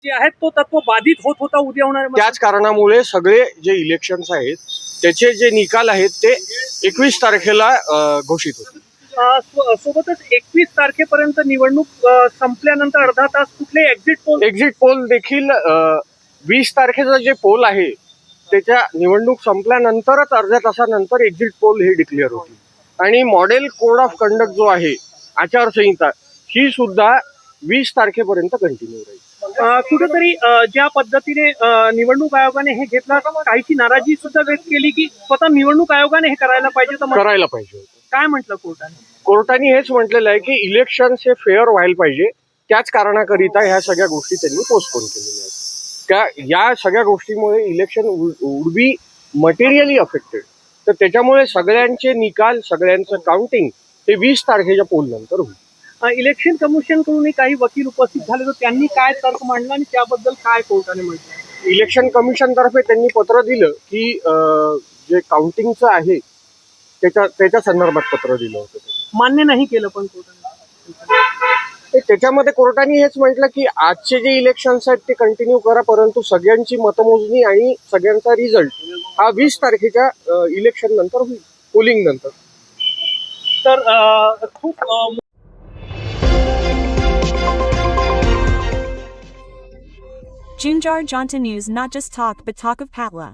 जे आहेत तो तत्व बाधित होत होता उद्या होणार. त्याच कारणामुळे सगळे जे इलेक्शन्स आहेत त्याचे जे निकाल आहेत ते 21 तारखेला घोषित होतील. सोबतच 21 तारखेपर्यंत निवडणूक संपल्यानंतर अर्धा तास कुठले एक्झिट पोल देखील 20 तारखेचा जे पोल आहे त्याच्या निवडणूक संपल्यानंतरच अर्ध्या तासानंतर एक्झिट पोल हे डिक्लेअर होतील. आणि मॉडेल कोड ऑफ कंडक्ट जो आहे आचारसंहिता ही सुद्धा 20 तारखेपर्यंत कंटिन्यू राहील. कुठेतरी ज्या पद्धतीने निवडणूक आयोगाने हे घेतलं काहीची नाराजी सुद्धा व्यक्त केली की स्वतः निवडणूक आयोगाने हे करायला पाहिजे होतं. काय म्हटलं कोर्टाने हेच म्हटलेलं आहे की इलेक्शन हे फेअर व्हायला पाहिजे. त्याच कारणाकरिता ह्या सगळ्या गोष्टी त्यांनी पोस्टपोन केलेल्या आहेत. या सगळ्या गोष्टीमुळे election would be materially affected. तर त्याच्यामुळे सगळ्यांचे निकाल सगळ्यांचं काउंटिंग हे 20 तारखेच्या पोल नंतर होईल. इलेक्शन कमिशन कडून काही वकील उपस्थित झाले तर त्यांनी काय तर्क मांडला आणि त्याबद्दल काय कोर्टाने म्हटलं. इलेक्शन कमिशन तर्फे त्यांनी पत्र दिलं की जे काउंटिंगचं आहे त्याच्या संदर्भात पत्र दिलं होतं. मान्य नाही केलं पण कोर्टाने. त्याच्यामध्ये कोर्टाने हेच म्हटलं की आजचे जे इलेक्शन्स आहेत ते कंटिन्यू करा, परंतु सगळ्यांची मतमोजणी आणि सगळ्यांचा रिझल्ट हा 20 तारखेच्या इलेक्शन नंतर होईल, पोलिंग नंतर. तर खूप Junjar Jonta News, not just talk but talk of Patla.